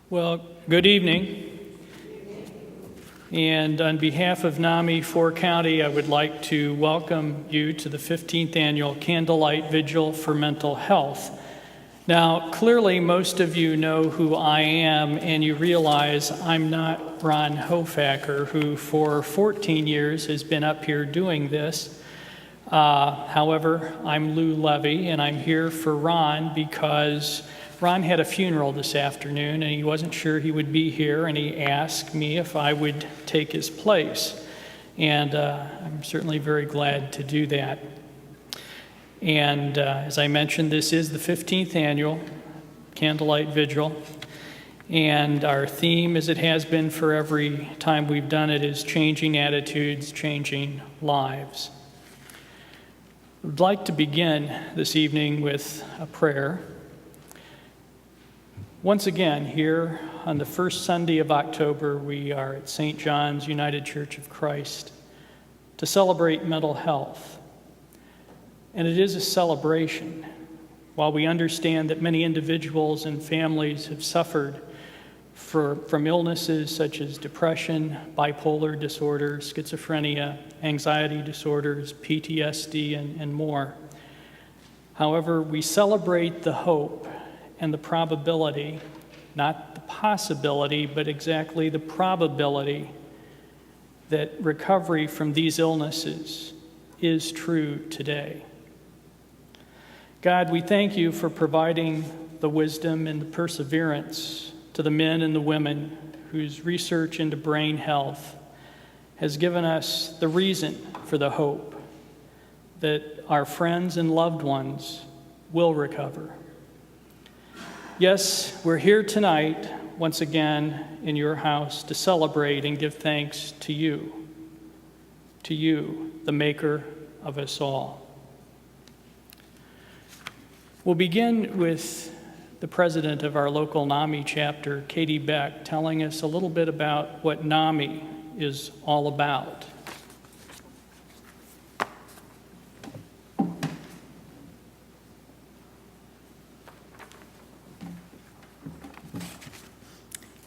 Well, good evening. And on behalf of NAMI 4 County, I would like to welcome you to the 15th annual Candlelight Vigil for Mental Health. Now, clearly, most of you know who I am, and you realize I'm not Ron Hofacker, who for 14 years has been up here doing this. However, I'm Lou Levy, and I'm here for Ron because Ron had a funeral this afternoon, and he wasn't sure he would be here, and he asked me if I would take his place. And I'm certainly very glad to do that. And as I mentioned, this is the 15th annual Candlelight Vigil. And our theme, as it has been for every time we've done it, is changing attitudes, changing lives. I'd like to begin this evening with a prayer. Once again, here on the first Sunday of October, we are at St. John's United Church of Christ to celebrate mental health. And it is a celebration. While we understand that many individuals and families have suffered from illnesses such as depression, bipolar disorder, schizophrenia, anxiety disorders, PTSD, and more. However, we celebrate the hope and the probability, not the possibility, but exactly the probability that recovery from these illnesses is true today. God, we thank you for providing the wisdom and the perseverance to the men and the women whose research into brain health has given us the reason for the hope that our friends and loved ones will recover. Yes, we're here tonight, once again, in your house to celebrate and give thanks to you, the maker of us all. We'll begin with the president of our local NAMI chapter, Katie Beck, telling us a little bit about what NAMI is all about.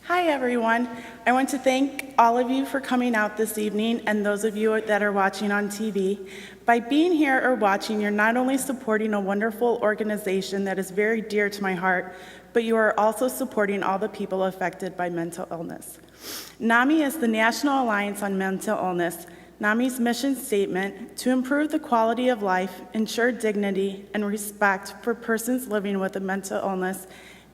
Hi, everyone. I want to thank all of you for coming out this evening and those of you that are watching on TV. By being here or watching, you're not only supporting a wonderful organization that is very dear to my heart, but you are also supporting all the people affected by mental illness. NAMI is the National Alliance on Mental Illness. NAMI's mission statement: to improve the quality of life, ensure dignity and respect for persons living with a mental illness,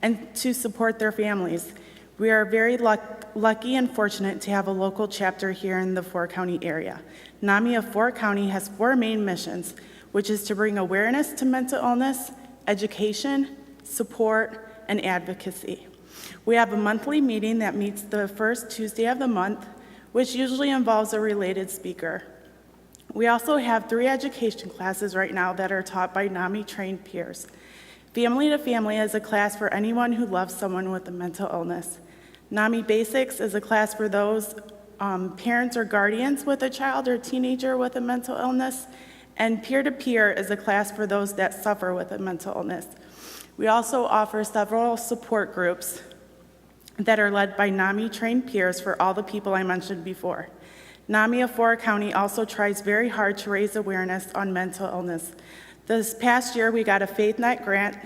and to support their families. We are very lucky and fortunate to have a local chapter here in the 4 County area. NAMI of 4 County has 4 main missions, which is to bring awareness to mental illness, education, support, and advocacy. We have a monthly meeting that meets the first Tuesday of the month, which usually involves a related speaker. We also have 3 education classes right now that are taught by NAMI-trained peers. Family to Family is a class for anyone who loves someone with a mental illness. NAMI Basics is a class for those parents or guardians with a child or teenager with a mental illness. And Peer to Peer is a class for those that suffer with a mental illness. We also offer several support groups that are led by NAMI-trained peers for all the people I mentioned before. NAMI of 4 County also tries very hard to raise awareness on mental illness. This past year, we got a FaithNet grant,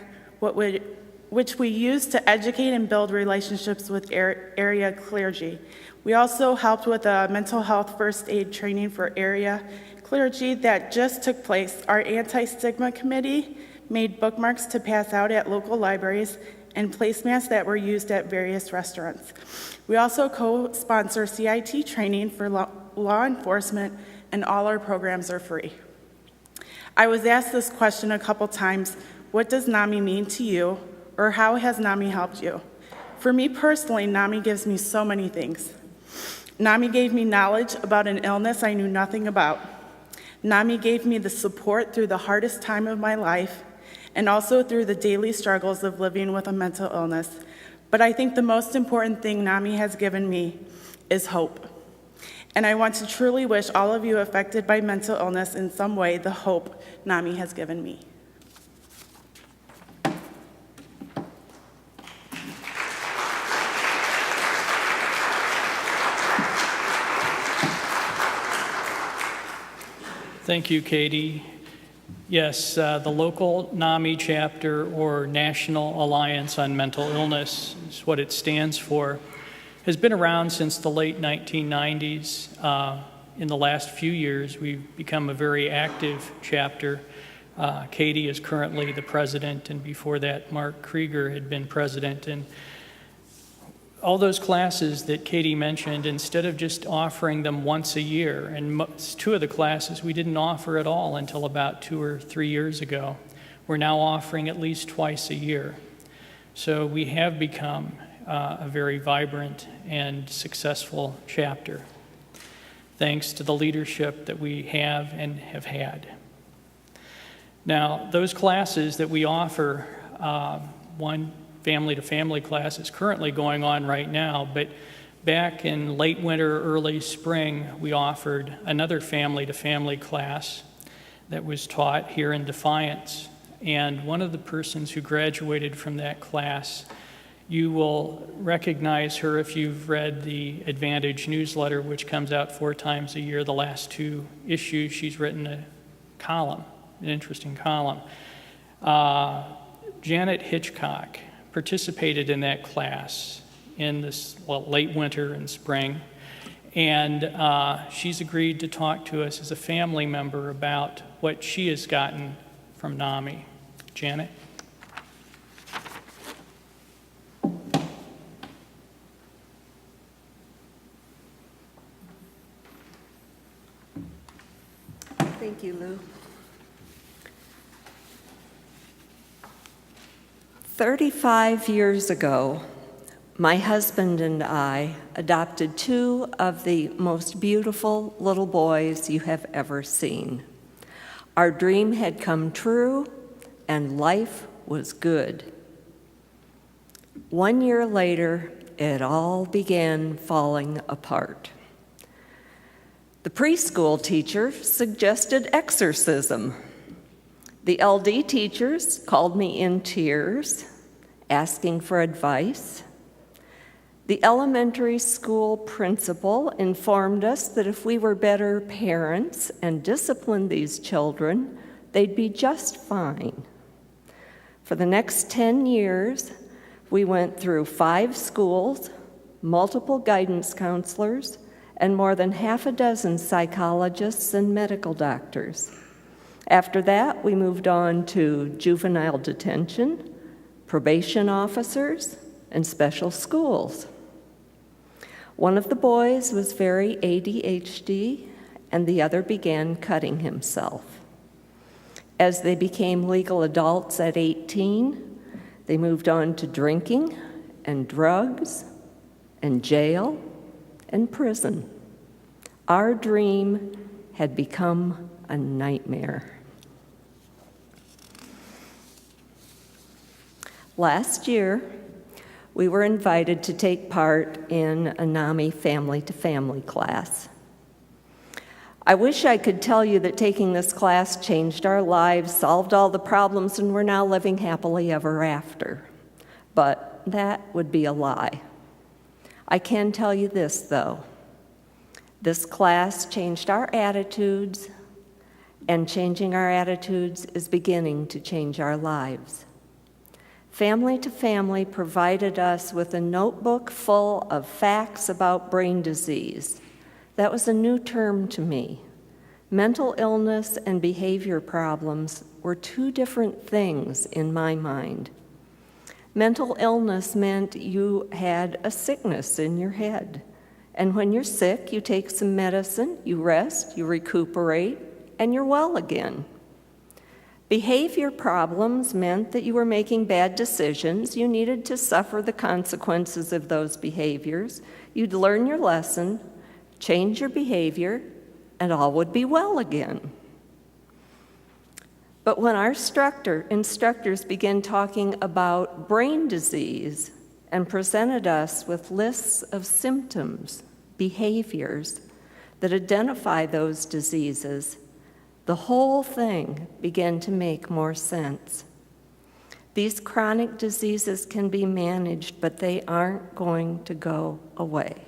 which we used to educate and build relationships with area clergy. We also helped with a mental health first aid training for area clergy that just took place. Our anti-stigma committee made bookmarks to pass out at local libraries and placemats that were used at various restaurants. We also co-sponsor CIT training for law enforcement, and all our programs are free. I was asked this question a couple times: what does NAMI mean to you? Or how has NAMI helped you? For me personally, NAMI gives me so many things. NAMI gave me knowledge about an illness I knew nothing about. NAMI gave me the support through the hardest time of my life, and also through the daily struggles of living with a mental illness. But I think the most important thing NAMI has given me is hope. And I want to truly wish all of you affected by mental illness in some way the hope NAMI has given me. Thank you, Katie. Yes, the local NAMI chapter, or National Alliance on Mental Illness, is what it stands for, has been around since the late 1990s. In the last few years, we've become a very active chapter. Katie is currently the president, and before that, Mark Krieger had been president. And all those classes that Katie mentioned, instead of just offering them once a year, and two of the classes we didn't offer at all until about 2 or 3 years ago, we're now offering at least twice a year. So we have become a very vibrant and successful chapter, thanks to the leadership that we have and have had. Now, those classes that we offer, one family-to-family class is currently going on right now, but back in late winter, early spring, we offered another family-to-family class that was taught here in Defiance. And one of the persons who graduated from that class, you will recognize her if you've read the Advantage newsletter, which comes out 4 times a year. The last 2 issues, she's written a column, an interesting column. Janet Hitchcock participated in that class in this late winter and spring, and she's agreed to talk to us as a family member about what she has gotten from NAMI. Janet? Thank you, Lou. 35 years ago, my husband and I adopted 2 of the most beautiful little boys you have ever seen. Our dream had come true, and life was good. 1 year later, it all began falling apart. The preschool teacher suggested exorcism. The LD teachers called me in tears, asking for advice. The elementary school principal informed us that if we were better parents and disciplined these children, they'd be just fine. For the next 10 years, we went through 5 schools, multiple guidance counselors, and more than 6 psychologists and medical doctors. After that, we moved on to juvenile detention, probation officers, and special schools. One of the boys was very ADHD, and the other began cutting himself. As they became legal adults at 18, they moved on to drinking and drugs and jail and prison. Our dream had become a nightmare. Last year, we were invited to take part in a NAMI family-to-family class. I wish I could tell you that taking this class changed our lives, solved all the problems, and we're now living happily ever after. But that would be a lie. I can tell you this, though. This class changed our attitudes, and changing our attitudes is beginning to change our lives. Family to Family provided us with a notebook full of facts about brain disease. That was a new term to me. Mental illness and behavior problems were 2 different things in my mind. Mental illness meant you had a sickness in your head. And when you're sick, you take some medicine, you rest, you recuperate, and you're well again. Behavior problems meant that you were making bad decisions. You needed to suffer the consequences of those behaviors. You'd learn your lesson, change your behavior, and all would be well again. But when our instructors began talking about brain disease and presented us with lists of symptoms behaviors that identify those diseases, the whole thing began to make more sense. These chronic diseases can be managed, but they aren't going to go away.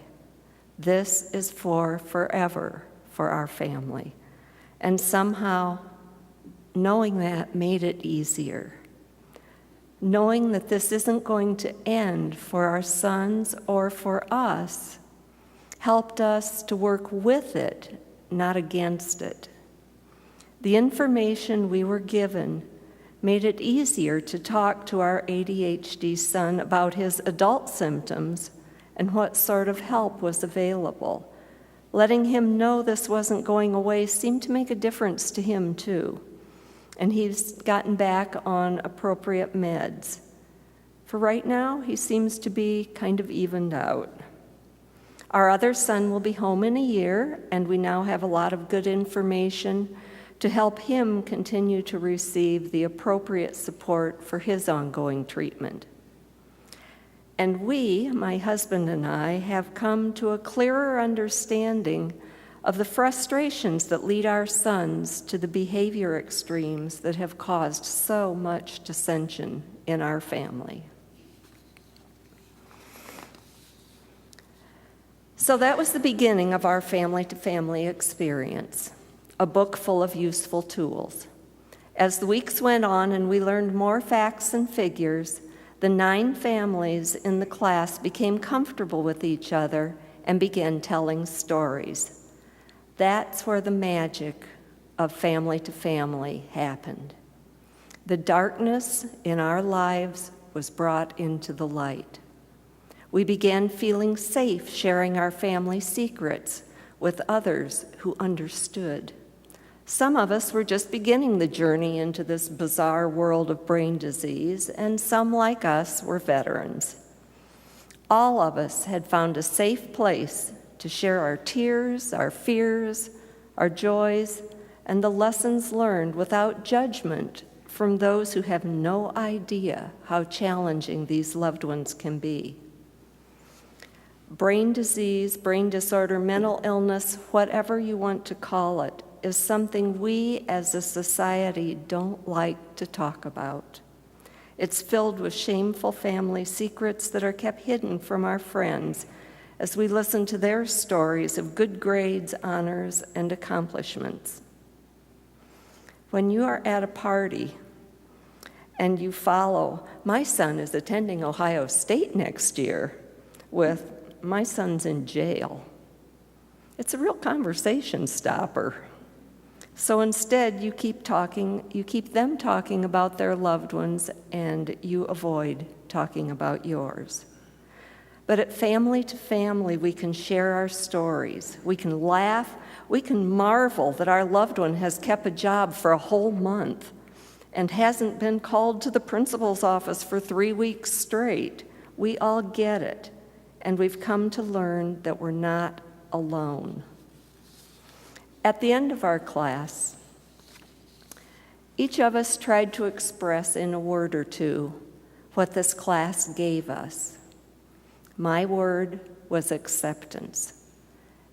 This is for forever for our family. And somehow, knowing that made it easier. Knowing that this isn't going to end for our sons or for us helped us to work with it, not against it. The information we were given made it easier to talk to our ADHD son about his adult symptoms and what sort of help was available. Letting him know this wasn't going away seemed to make a difference to him too. And he's gotten back on appropriate meds. For right now, he seems to be kind of evened out. Our other son will be home in a year, and we now have a lot of good information to help him continue to receive the appropriate support for his ongoing treatment. And we, my husband and I, have come to a clearer understanding of the frustrations that lead our sons to the behavior extremes that have caused so much dissension in our family. So that was the beginning of our family-to-family experience, a book full of useful tools. As the weeks went on and we learned more facts and figures, the 9 families in the class became comfortable with each other and began telling stories. That's where the magic of family to family happened. The darkness in our lives was brought into the light. We began feeling safe sharing our family secrets with others who understood. Some of us were just beginning the journey into this bizarre world of brain disease, and some, like us, were veterans. All of us had found a safe place to share our tears, our fears, our joys, and the lessons learned without judgment from those who have no idea how challenging these loved ones can be. Brain disease, brain disorder, mental illness, whatever you want to call it, is something we as a society don't like to talk about. It's filled with shameful family secrets that are kept hidden from our friends as we listen to their stories of good grades, honors, and accomplishments. When you are at a party and you follow, my son is attending Ohio State next year, with my son's in jail, it's a real conversation stopper. So instead, you keep them talking about their loved ones, and you avoid talking about yours. But at family to family, we can share our stories. We can laugh. We can marvel that our loved one has kept a job for a whole month and hasn't been called to the principal's office for 3 weeks straight. We all get it, and we've come to learn that we're not alone. At the end of our class, each of us tried to express in a word or two what this class gave us. My word was acceptance.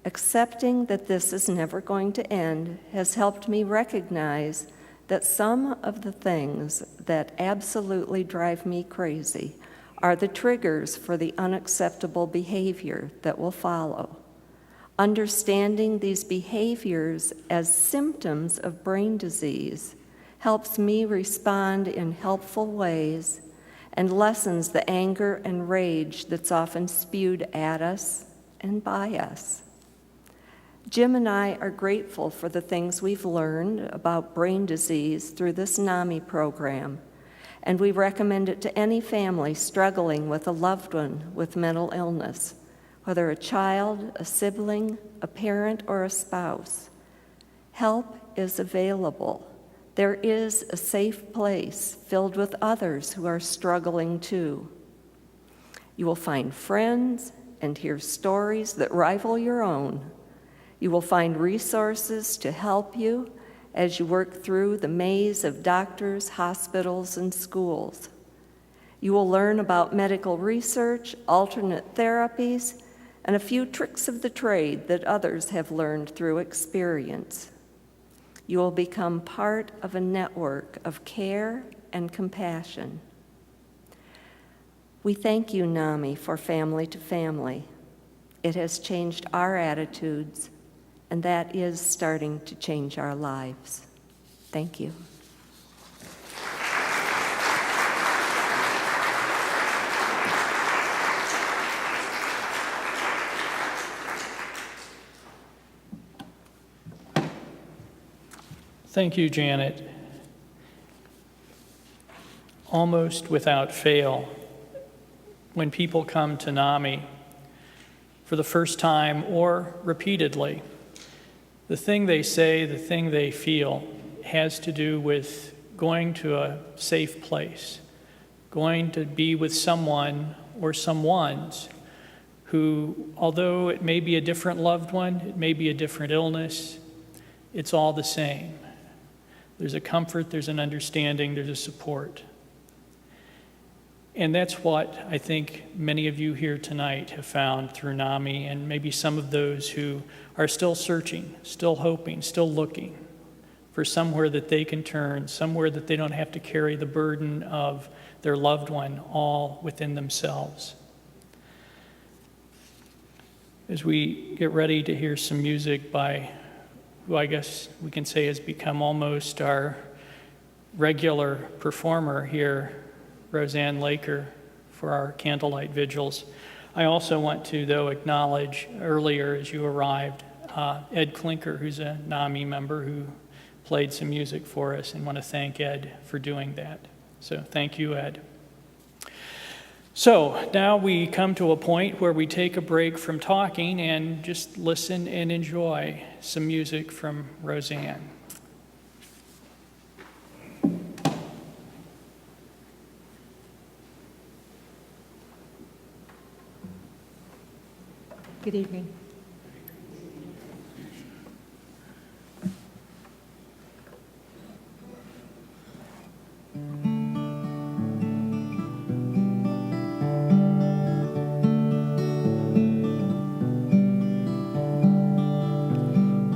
Accepting that this is never going to end has helped me recognize that some of the things that absolutely drive me crazy are the triggers for the unacceptable behavior that will follow. Understanding these behaviors as symptoms of brain disease helps me respond in helpful ways and lessens the anger and rage that's often spewed at us and by us. Jim and I are grateful for the things we've learned about brain disease through this NAMI program, and we recommend it to any family struggling with a loved one with mental illness, whether a child, a sibling, a parent, or a spouse. Help is available. There is a safe place filled with others who are struggling too. You will find friends and hear stories that rival your own. You will find resources to help you as you work through the maze of doctors, hospitals, and schools. You will learn about medical research, alternate therapies, and a few tricks of the trade that others have learned through experience. You will become part of a network of care and compassion. We thank you, NAMI, for Family to Family. It has changed our attitudes, and that is starting to change our lives. Thank you. Thank you, Janet. Almost without fail, when people come to NAMI for the first time or repeatedly, the thing they say, the thing they feel has to do with going to a safe place, going to be with someone or someones who, although it may be a different loved one, it may be a different illness, it's all the same. There's a comfort, there's an understanding, there's a support. And that's what I think many of you here tonight have found through NAMI, and maybe some of those who are still searching, still hoping, still looking for somewhere that they can turn, somewhere that they don't have to carry the burden of their loved one all within themselves. As we get ready to hear some music by who I guess we can say has become almost our regular performer here, Roseanne Laker, for our Candlelight Vigils. I also want to, though, acknowledge earlier as you arrived, Ed Klinker, who's a NAMI member who played some music for us, and want to thank Ed for doing that. So thank you, Ed. So now we come to a point where we take a break from talking and just listen and enjoy some music from Roseanne. Good evening.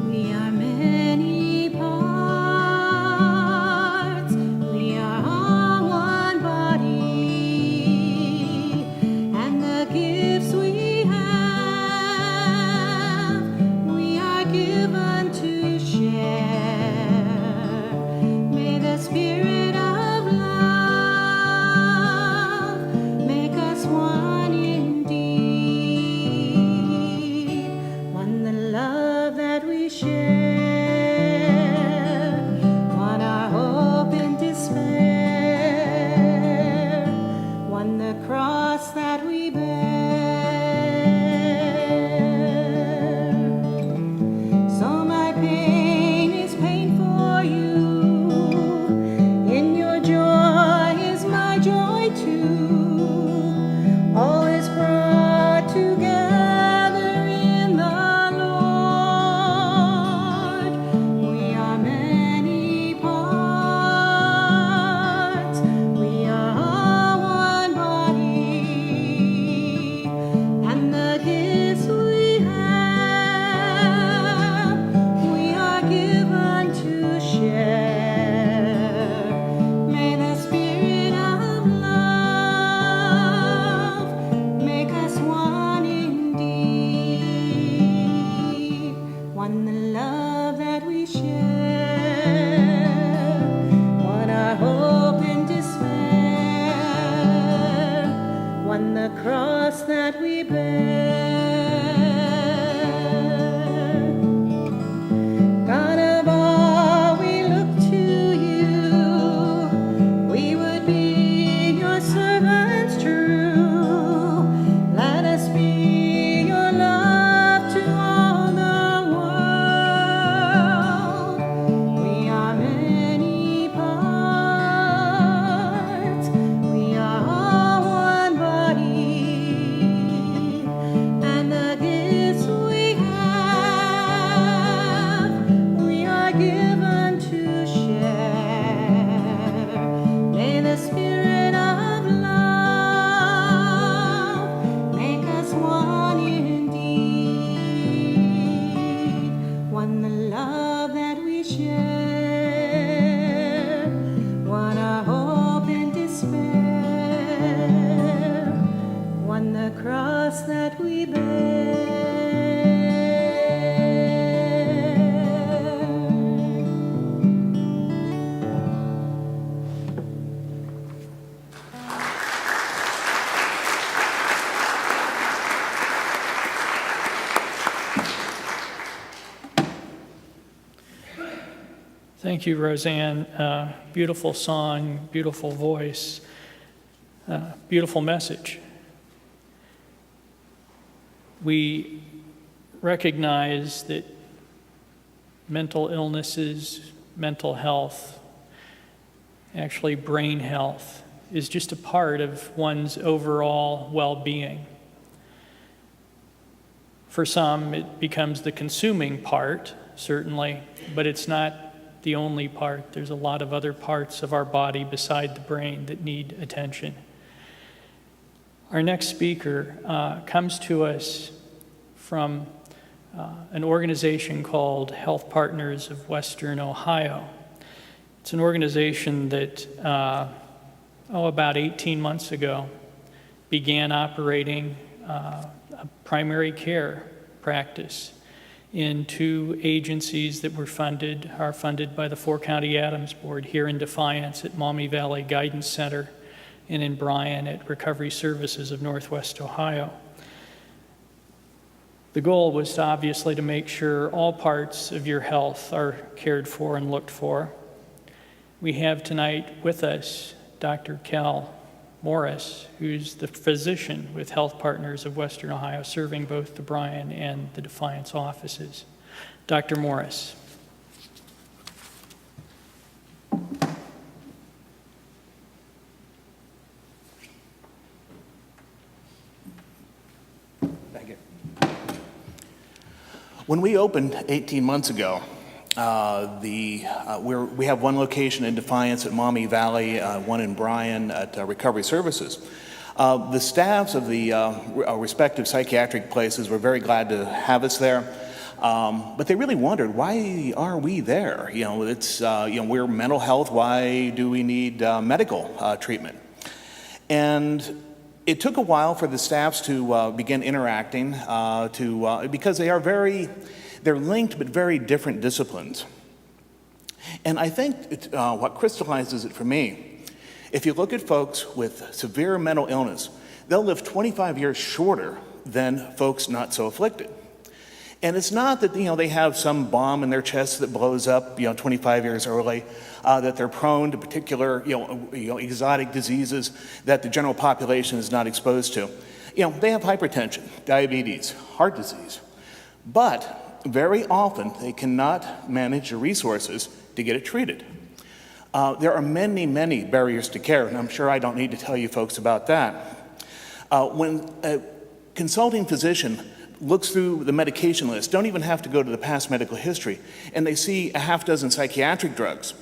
We are many parts, we are all one body, and the gifts we have, we are given to share. May the Spirit of love make us one indeed, one the love that we share, one our hope and despair, one the cross that we bear. So my pain is pain for you, in your joy is my joy too. All is brought together in the Lord. Thank you, Roseanne. Beautiful song, beautiful voice, beautiful message. We recognize that mental illnesses, mental health, actually brain health, is just a part of one's overall well-being. For some, it becomes the consuming part, certainly, but it's not the only part. There's a lot of other parts of our body beside the brain that need attention. Our next speaker comes to us from an organization called Health Partners of Western Ohio. It's an organization that, about 18 months ago, began operating a primary care practice in 2 agencies that are funded by the 4-County Adams Board, here in Defiance at Maumee Valley Guidance Center and in Bryan at Recovery Services of Northwest Ohio. The goal was obviously to make sure all parts of your health are cared for and looked for. We have tonight with us Dr. Cal Morris, who's the physician with Health Partners of Western Ohio, serving both the Bryan and the Defiance offices. Dr. Morris. Thank you. When we opened 18 months ago, we have one location in Defiance at Maumee Valley, one in Bryan at Recovery Services. The staffs of the respective psychiatric places were very glad to have us there, but they really wondered, why are we there? We're mental health. Why do we need medical treatment? And it took a while for the staffs to begin interacting, because they're linked but very different disciplines. And I think what crystallizes it for me, if you look at folks with severe mental illness, they'll live 25 years shorter than folks not so afflicted. And it's not that they have some bomb in their chest that blows up 25 years early, that they're prone to particular exotic diseases that the general population is not exposed to. They have hypertension, diabetes, heart disease, but very often they cannot manage the resources to get it treated. There are many, many barriers to care, and I'm sure I don't need to tell you folks about that. When a consulting physician looks through the medication list, don't even have to go to the past medical history, and they see a half dozen psychiatric drugs,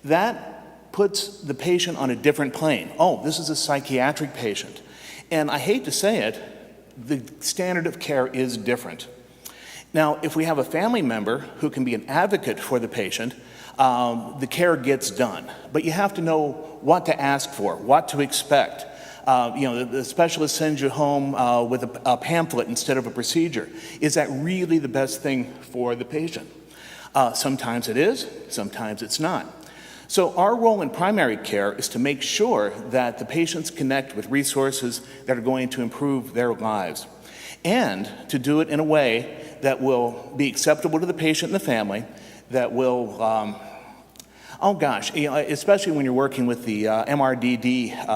that puts the patient on a different plane. Oh, this is a psychiatric patient. And I hate to say it, the standard of care is different. Now, if we have a family member who can be an advocate for the patient, the care gets done. But you have to know what to ask for, what to expect. The specialist sends you home with a pamphlet instead of a procedure. Is that really the best thing for the patient? Sometimes it is, sometimes it's not. So our role in primary care is to make sure that the patients connect with resources that are going to improve their lives, and to do it in a way that will be acceptable to the patient and the family, that will especially when you're working with the MRDD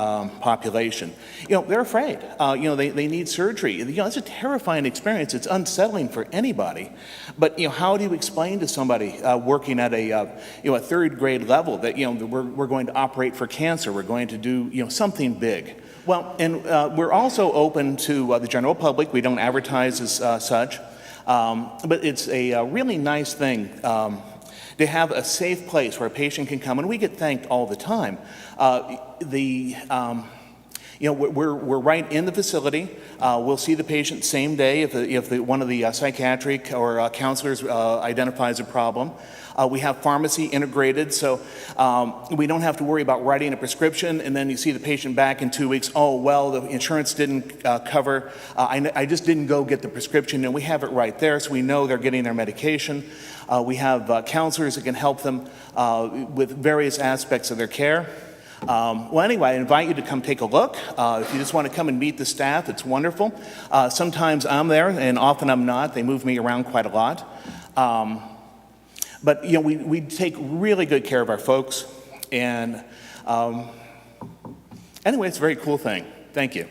population. They're afraid. They need surgery. It's a terrifying experience. It's unsettling for anybody. But how do you explain to somebody working at a third grade level that we're going to operate for cancer? We're going to do something big. Well, and we're also open to the general public. We don't advertise as such, but it's a really nice thing. To have a safe place where a patient can come, and we get thanked all the time. We're right in the facility. We'll see the patient same day if one of the psychiatric or counselors identifies a problem. We have pharmacy integrated, so we don't have to worry about writing a prescription and then you see the patient back in 2 weeks. Oh, well, the insurance didn't cover. I just didn't go get the prescription, and we have it right there, so we know they're getting their medication. We have counselors that can help them with various aspects of their care. Anyway, I invite you to come take a look. If you just want to come and meet the staff, it's wonderful. Sometimes I'm there, and often I'm not. They move me around quite a lot. But, we take really good care of our folks. And anyway, it's a very cool thing. Thank you.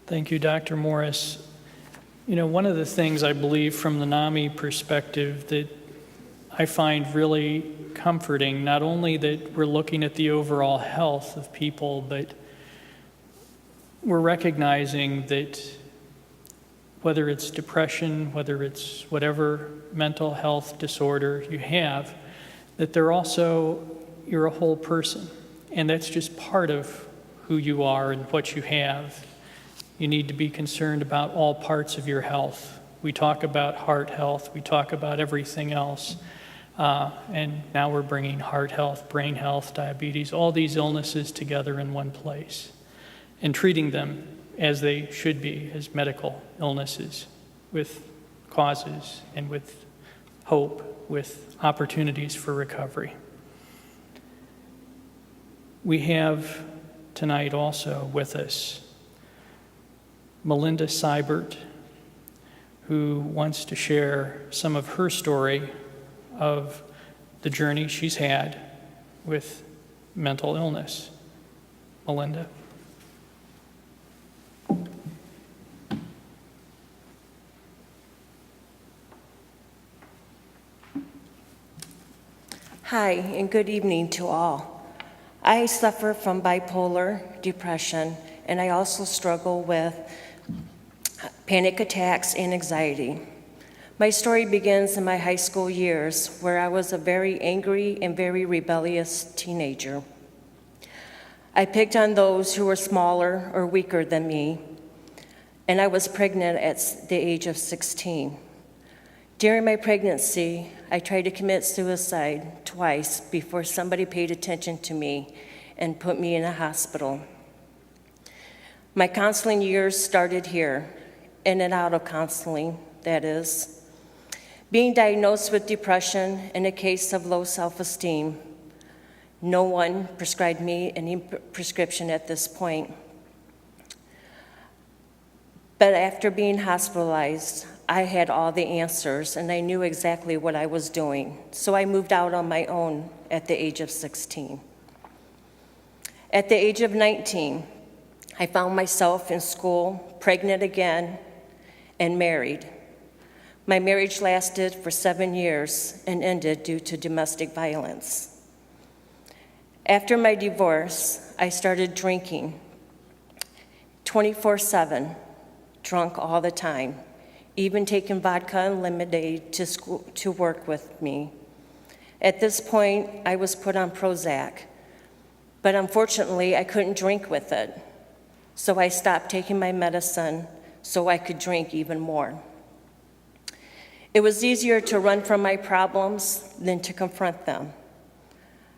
Thank you, Dr. Morris. One of the things I believe from the NAMI perspective that I find really comforting, not only that we're looking at the overall health of people, but we're recognizing that whether it's depression, whether it's whatever mental health disorder you have, that you're a whole person. And that's just part of who you are and what you have. You need to be concerned about all parts of your health. We talk about heart health, we talk about everything else. And now we're bringing heart health, brain health, diabetes, all these illnesses together in one place and treating them as they should be, as medical illnesses with causes and with hope, with opportunities for recovery. We have tonight also with us Melinda Seibert, who wants to share some of her story of the journey she's had with mental illness. Melinda. Hi, and good evening to all. I suffer from bipolar depression, and I also struggle with panic attacks and anxiety. My story begins in my high school years, where I was a very angry and very rebellious teenager. I picked on those who were smaller or weaker than me, and I was pregnant at the age of 16. During my pregnancy, I tried to commit suicide twice before somebody paid attention to me and put me in a hospital. My counseling years started here, in and out of counseling, that is. Being diagnosed with depression and a case of low self-esteem, no one prescribed me any prescription at this point. But after being hospitalized, I had all the answers and I knew exactly what I was doing. So I moved out on my own at the age of 16. At the age of 19, I found myself in school, pregnant again, and married. My marriage lasted for 7 years and ended due to domestic violence. After my divorce, I started drinking 24/7, drunk all the time, even taking vodka and lemonade to work with me. At this point, I was put on Prozac, but unfortunately, I couldn't drink with it. So I stopped taking my medicine so I could drink even more. It was easier to run from my problems than to confront them.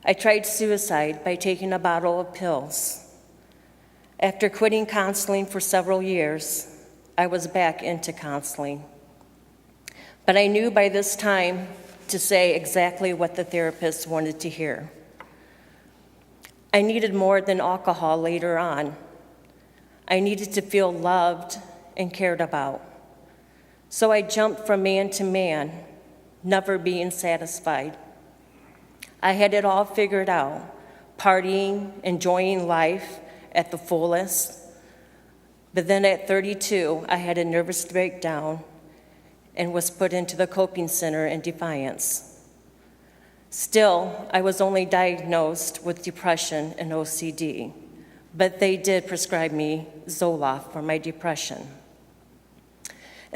I tried suicide by taking a bottle of pills. After quitting counseling for several years, I was back into counseling. But I knew by this time to say exactly what the therapist wanted to hear. I needed more than alcohol later on. I needed to feel loved and cared about. So I jumped from man to man, never being satisfied. I had it all figured out, partying, enjoying life at the fullest. But then at 32, I had a nervous breakdown and was put into the coping center in Defiance. Still, I was only diagnosed with depression and OCD, but they did prescribe me Zoloft for my depression.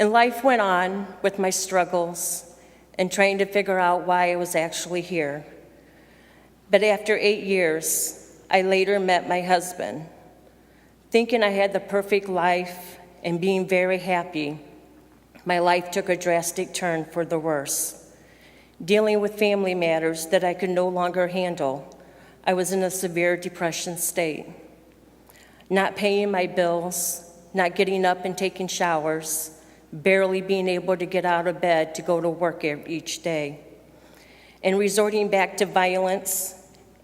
And life went on with my struggles and trying to figure out why I was actually here. But after 8 years, I later met my husband. Thinking I had the perfect life and being very happy, my life took a drastic turn for the worse. Dealing with family matters that I could no longer handle, I was in a severe depression state. Not paying my bills, not getting up and taking showers, barely being able to get out of bed to go to work each day, and resorting back to violence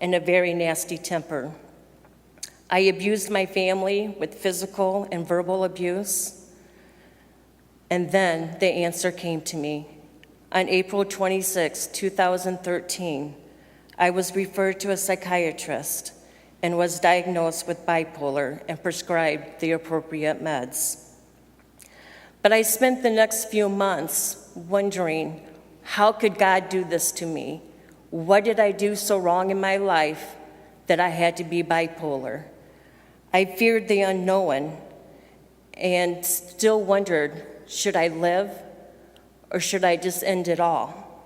and a very nasty temper. I abused my family with physical and verbal abuse. And then the answer came to me. On April 26, 2013, I was referred to a psychiatrist and was diagnosed with bipolar and prescribed the appropriate meds. But I spent the next few months wondering, how could God do this to me? What did I do so wrong in my life that I had to be bipolar? I feared the unknown and still wondered, should I live or should I just end it all?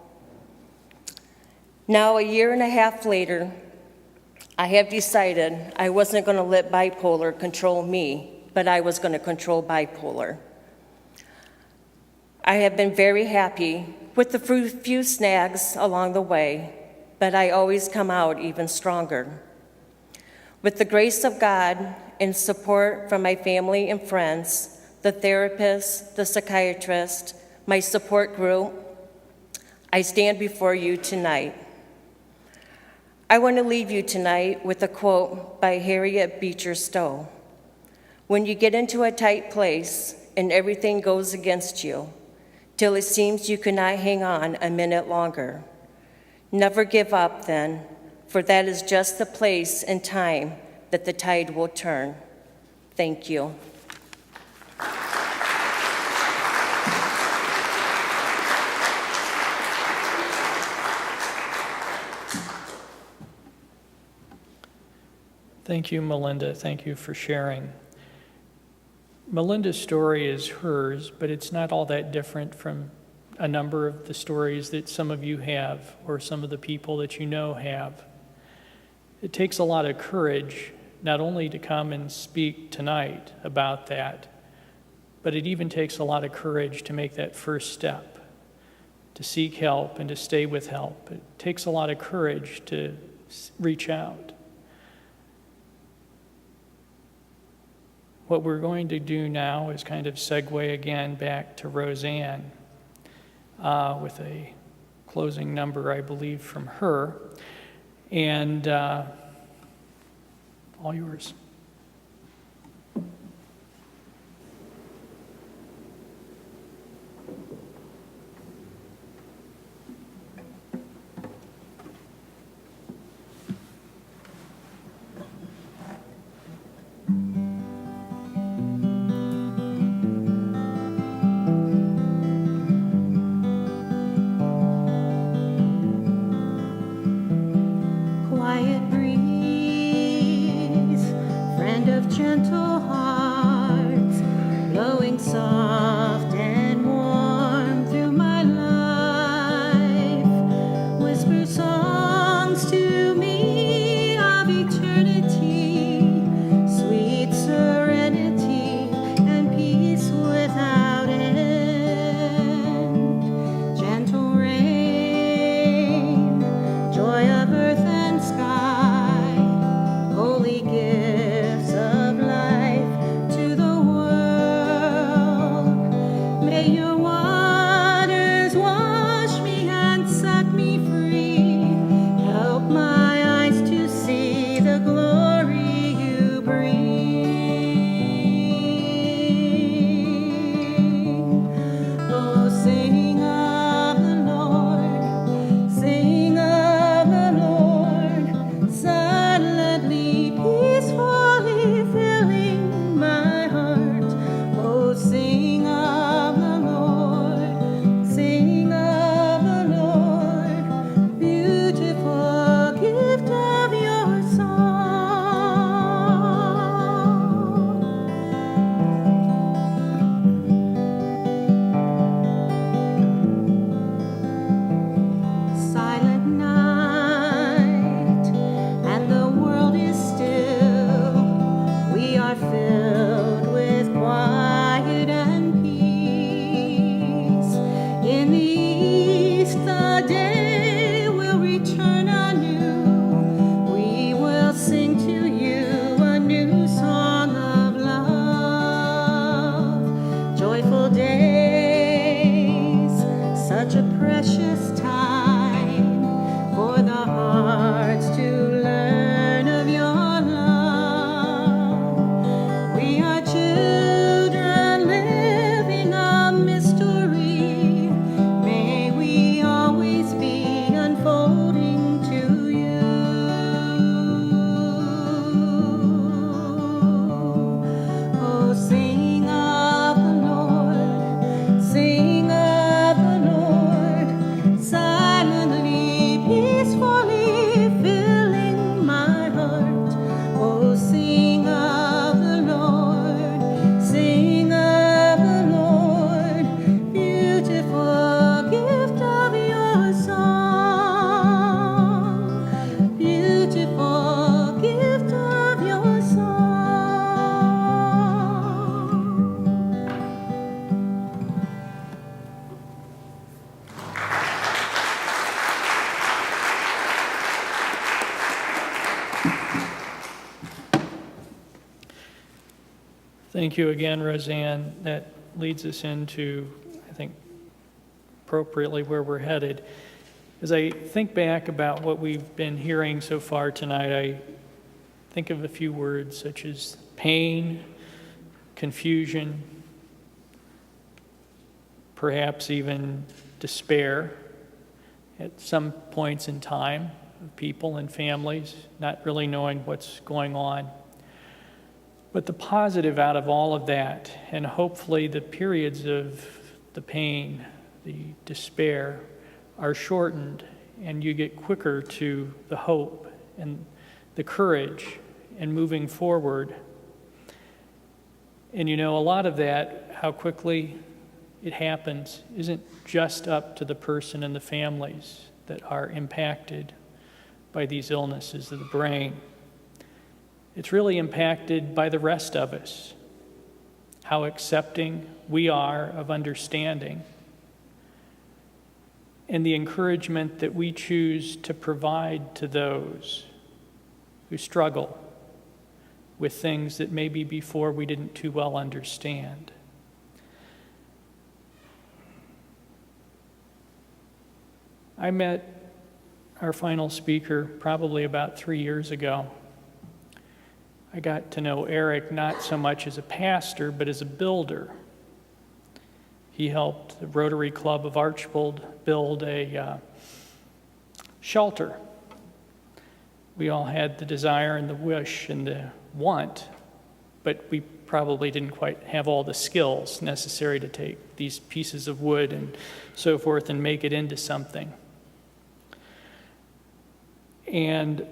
Now, a year and a half later, I have decided I wasn't going to let bipolar control me, but I was going to control bipolar. I have been very happy with the few snags along the way, but I always come out even stronger. With the grace of God and support from my family and friends, the therapist, the psychiatrist, my support group, I stand before you tonight. I want to leave you tonight with a quote by Harriet Beecher Stowe. When you get into a tight place and everything goes against you, till it seems you cannot hang on a minute longer, never give up then, for that is just the place and time that the tide will turn. Thank you. Thank you, Melinda. Thank you for sharing. Melinda's story is hers, but it's not all that different from a number of the stories that some of you have or some of the people that you know have. It takes a lot of courage not only to come and speak tonight about that, but it even takes a lot of courage to make that first step, to seek help and to stay with help. It takes a lot of courage to reach out. What we're going to do now is kind of segue again back to Roseanne with a closing number, I believe, from her. And all yours. Quiet breeze, friend of gentle hearts, blowing soft and warm through my life. Whisper songs to me of eternity, sweet serenity and peace without end. Gentle rain, joy of earth and sky, holy gifts of life to the world. Thank you again, Roseanne. That leads us into, I think, appropriately where we're headed. As I think back about what we've been hearing so far tonight, I think of a few words such as pain, confusion, perhaps even despair at some points in time of people and families not really knowing what's going on. But the positive out of all of that, and hopefully the periods of the pain, the despair, are shortened, and you get quicker to the hope and the courage and moving forward. And a lot of that, how quickly it happens, isn't just up to the person and the families that are impacted by these illnesses of the brain. It's really impacted by the rest of us, how accepting we are of understanding, and the encouragement that we choose to provide to those who struggle with things that maybe before we didn't too well understand. I met our final speaker probably about 3 years ago. I got to know Eric not so much as a pastor, but as a builder. He helped the Rotary Club of Archbold build a shelter. We all had the desire and the wish and the want, but we probably didn't quite have all the skills necessary to take these pieces of wood and so forth and make it into something. And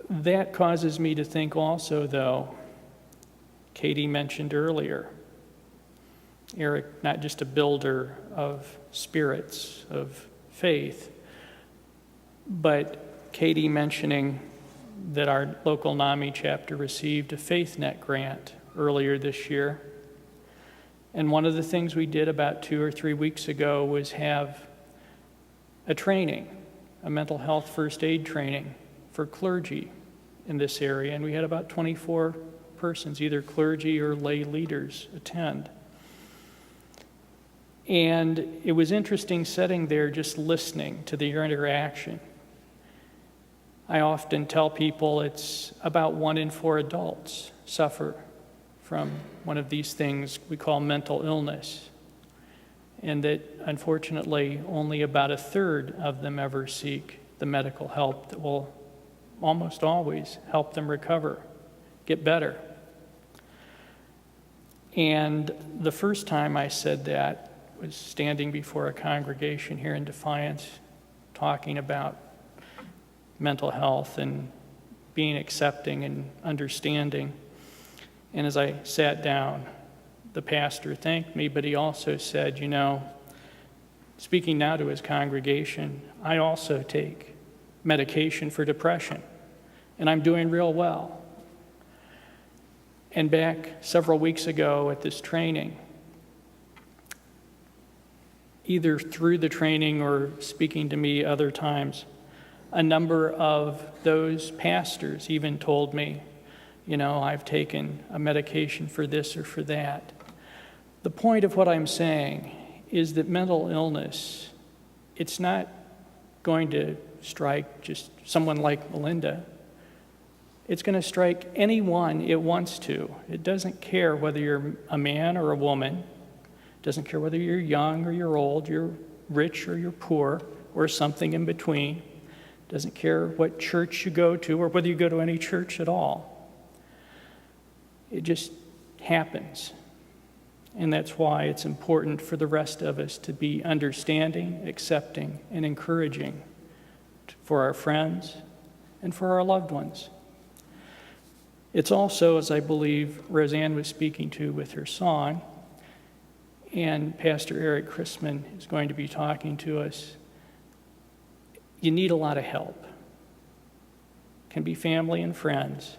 that causes me to think also, though, Katie mentioned earlier, Eric, not just a builder of spirits, of faith, but Katie mentioning that our local NAMI chapter received a FaithNet grant earlier this year. And one of the things we did about 2 or 3 weeks ago was have a training, a mental health first aid training for clergy in this area. And we had about 24 persons, either clergy or lay leaders, attend. And it was interesting sitting there just listening to the interaction. I often tell people it's about 1 in 4 adults suffer from one of these things we call mental illness, and that unfortunately only about 1/3 of them ever seek the medical help that will almost always help them recover, get better. And the first time I said that was standing before a congregation here in Defiance, talking about mental health and being accepting and understanding. And as I sat down, the pastor thanked me, but he also said, speaking now to his congregation, I also take medication for depression, and I'm doing real well. And back several weeks ago at this training, either through the training or speaking to me other times, a number of those pastors even told me, I've taken a medication for this or for that. The point of what I'm saying is that mental illness, it's not going to strike just someone like Melinda. It's going to strike anyone it wants to. It doesn't care whether you're a man or a woman. It doesn't care whether you're young or you're old, you're rich or you're poor, or something in between. It doesn't care what church you go to or whether you go to any church at all. It just happens. And that's why it's important for the rest of us to be understanding, accepting, and encouraging for our friends and for our loved ones. It's also, as I believe Roseanne was speaking to with her song, and Pastor Eric Christman is going to be talking to us, you need a lot of help. It can be family and friends.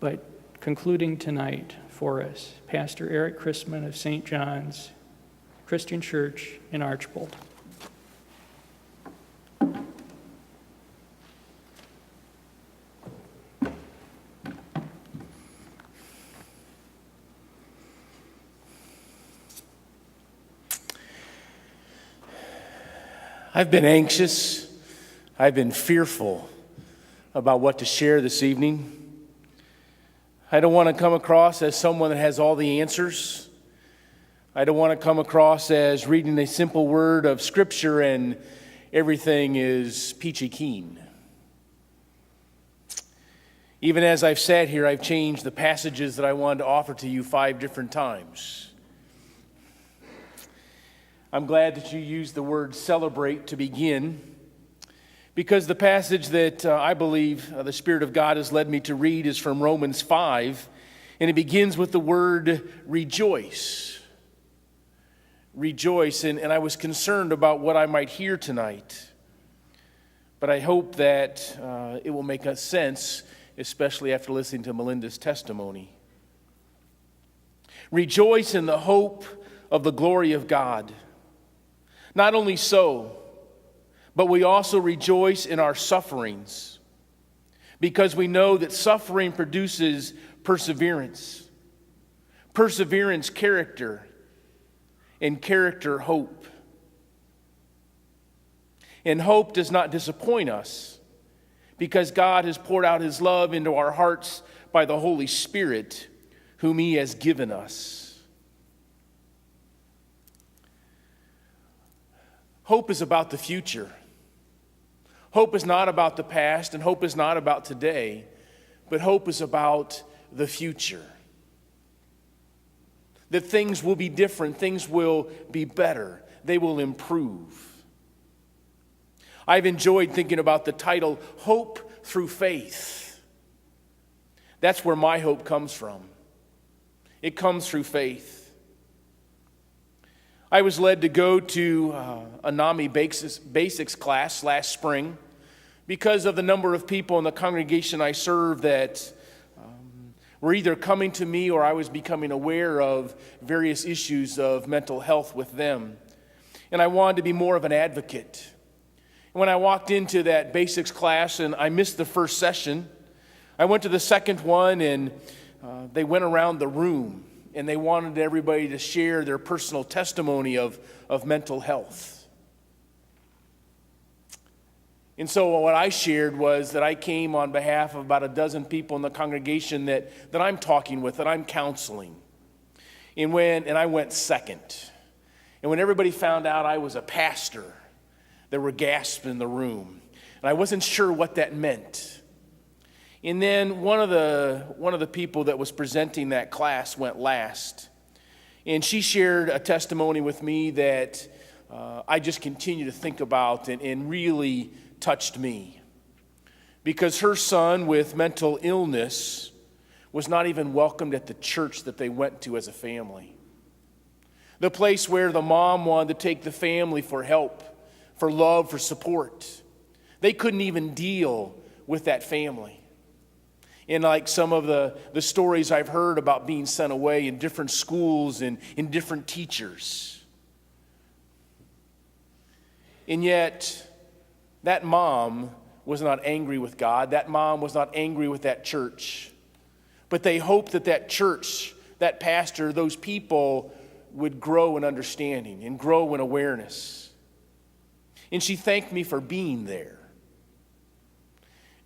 But concluding tonight for us, Pastor Eric Christman of St. John's Christian Church in Archbold. I've been anxious. I've been fearful about what to share this evening. I don't want to come across as someone that has all the answers. I don't want to come across as reading a simple word of Scripture and everything is peachy keen. Even as I've sat here, I've changed the passages that I wanted to offer to you 5 different times. I'm glad that you used the word celebrate to begin, because the passage that I believe the Spirit of God has led me to read is from Romans 5, and it begins with the word rejoice. Rejoice, and I was concerned about what I might hear tonight, but I hope that it will make sense, especially after listening to Melinda's testimony. Rejoice in the hope of the glory of God. Not only so, but we also rejoice in our sufferings, because we know that suffering produces perseverance. Perseverance, character, and character, hope. And hope does not disappoint us, because God has poured out His love into our hearts by the Holy Spirit, whom He has given us. Hope is about the future. Hope is not about the past, and hope is not about today, but hope is about the future. That things will be different, things will be better, they will improve. I've enjoyed thinking about the title, Hope Through Faith. That's where my hope comes from. It comes through faith. I was led to go to a NAMI basics class last spring because of the number of people in the congregation I serve that were either coming to me or I was becoming aware of various issues of mental health with them. And I wanted to be more of an advocate. When I walked into that basics class and I missed the first session, I went to the second one, and they went around the room and they wanted everybody to share their personal testimony of mental health. And so what I shared was that I came on behalf of about a dozen people in the congregation that I'm talking with, that I'm counseling. And I went second. And when everybody found out I was a pastor, there were gasps in the room. And I wasn't sure what that meant. And then one of the people that was presenting that class went last. And she shared a testimony with me that I just continue to think about and really touched me. Because her son with mental illness was not even welcomed at the church that they went to as a family. The place where the mom wanted to take the family for help, for love, for support. They couldn't even deal with that family. And like some of the stories I've heard about being sent away in different schools and in different teachers. And yet, that mom was not angry with God. That mom was not angry with that church. But they hoped that that church, that pastor, those people would grow in understanding and grow in awareness. And she thanked me for being there.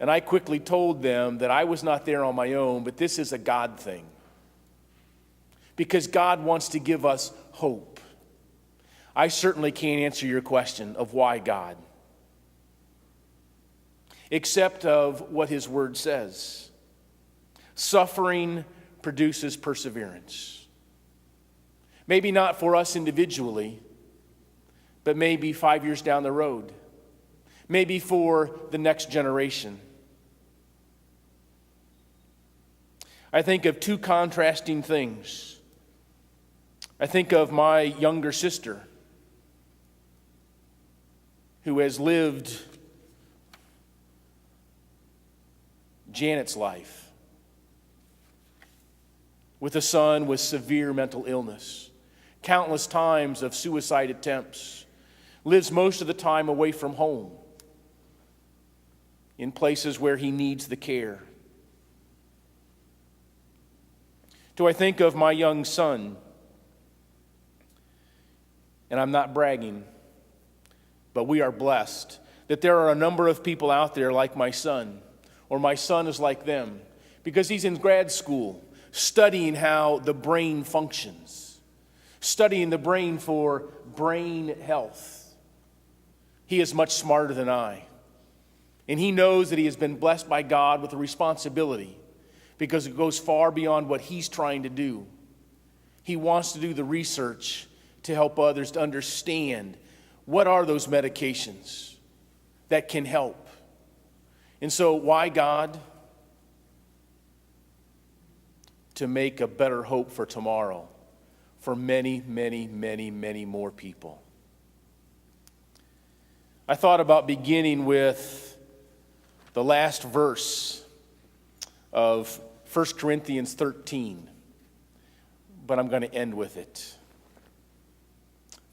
And I quickly told them that I was not there on my own, but this is a God thing. Because God wants to give us hope. I certainly can't answer your question of why God, except of what His Word says. Suffering produces perseverance. Maybe not for us individually, but maybe 5 years down the road. Maybe for the next generation. I think of 2 contrasting things. I think of my younger sister who has lived Janet's life with a son with severe mental illness, countless times of suicide attempts, lives most of the time away from home in places where he needs the care. Do I think of my young son, and I'm not bragging, But we are blessed that there are a number of people out there like my son, or my son is like them, because he's in grad school studying how the brain functions, studying the brain for brain health. He is much smarter than I. And he knows that he has been blessed by God with a responsibility because it goes far beyond what he's trying to do. He wants to do the research to help others to understand what are those medications that can help. And so why God? To make a better hope for tomorrow for many, many, many, many more people. I thought about beginning with the last verse of 1 Corinthians 13, but I'm going to end with it.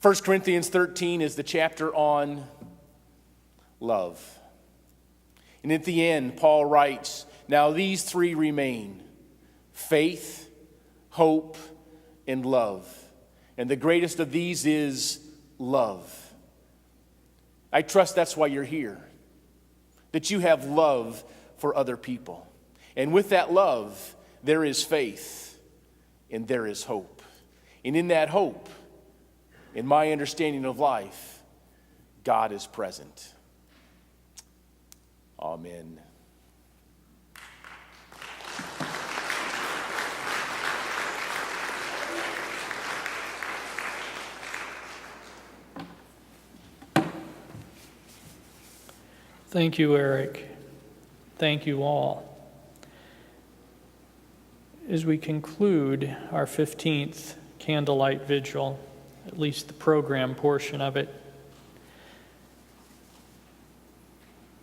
1 Corinthians 13 is the chapter on love. And at the end, Paul writes, "Now these three remain, faith, hope, and love. And the greatest of these is love." I trust that's why you're here, that you have love for other people. And with that love, there is faith and there is hope. And in that hope, in my understanding of life, God is present. Amen. Thank you, Eric. Thank you all. As we conclude our 15th Candlelight Vigil, at least the program portion of it,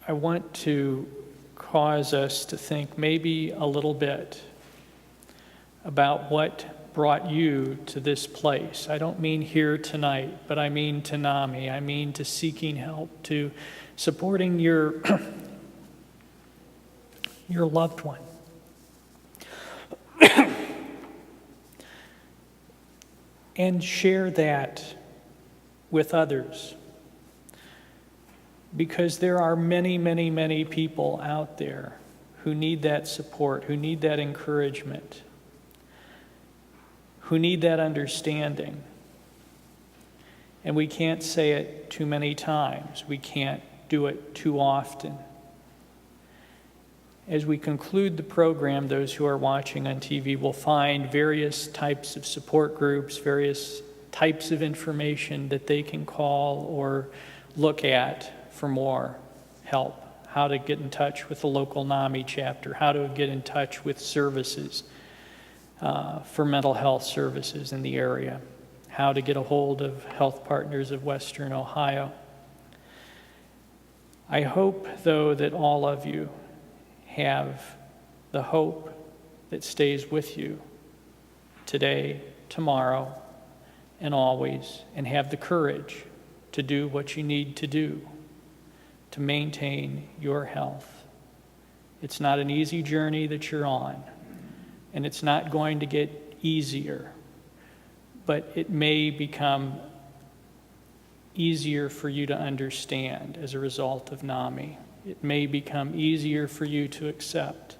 I want to cause us to think maybe a little bit about what brought you to this place. I don't mean here tonight, but I mean to NAMI. I mean to seeking help, to supporting your loved one. And share that with others. Because there are many, many, many people out there who need that support, who need that encouragement, who need that understanding. And we can't say it too many times. We can't do it too often. As we conclude the program, those who are watching on TV will find various types of support groups, various types of information that they can call or look at for more help. How to get in touch with the local NAMI chapter, how to get in touch with services for mental health services in the area, how to get a hold of Health Partners of Western Ohio. I hope, though, that all of you have the hope that stays with you today, tomorrow, and always, and have the courage to do what you need to do to maintain your health. It's not an easy journey that you're on, and it's not going to get easier, but it may become easier for you to understand as a result of NAMI. It may become easier for you to accept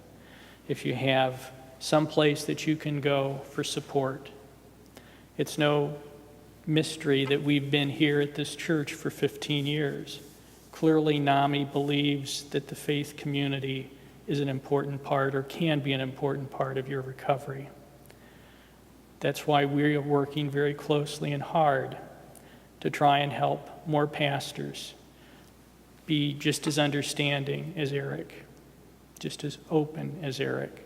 if you have some place that you can go for support. It's no mystery that we've been here at this church for 15 years. Clearly, NAMI believes that the faith community is an important part, or can be an important part, of your recovery. That's why we are working very closely and hard to try and help more pastors be just as understanding as Eric, just as open as Eric.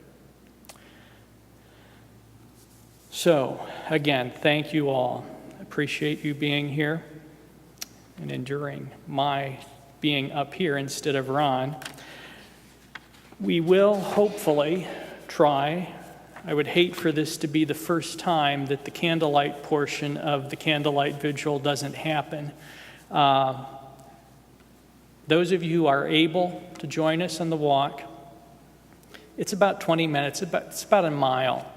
So, again, thank you all. I appreciate you being here and enduring my being up here instead of Ron. We will hopefully try. I would hate for this to be the first time that the candlelight portion of the Candlelight Vigil doesn't happen. Those of you who are able to join us on the walk, it's about 20 minutes, it's about a mile.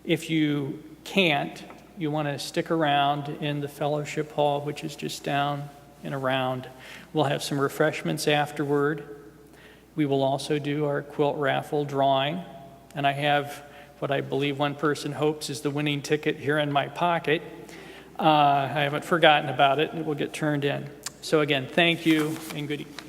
If you can't, you want to stick around in the fellowship hall, which is just down and around. We'll have some refreshments afterward. We will also do our quilt raffle drawing, and I have what I believe one person hopes is the winning ticket here in my pocket. I haven't forgotten about it, and it will get turned in. So again, thank you and good evening.